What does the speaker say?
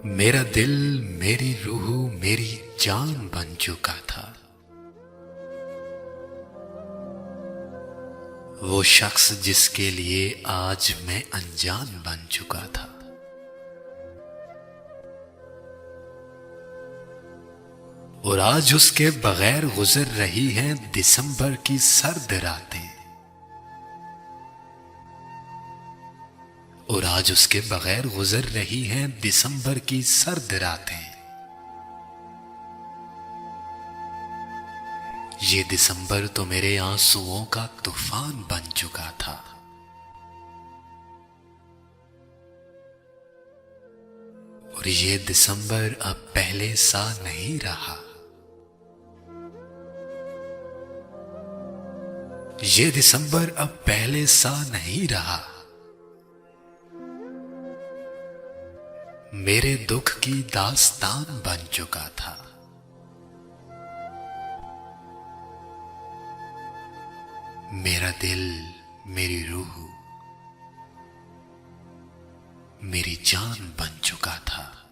मेरा दिल, मेरी रूह, मेरी जान बन चुका था। वो शख्स जिसके लिए आज मैं अनजान बन चुका था। और आज उसके बगैर गुजर रही हैं दिसंबर की सर्द रातें। और आज उसके बगैर गुजर रही हैं दिसंबर की सर्द रातें। ये दिसंबर तो मेरे आंसुओं का तूफान बन चुका था। और ये दिसंबर अब पहले सा नहीं रहा। ये दिसंबर अब पहले सा नहीं रहा। मेरे दुख की दास्तान बन चुका था। मेरा दिल, मेरी रूह, मेरी जान बन चुका था।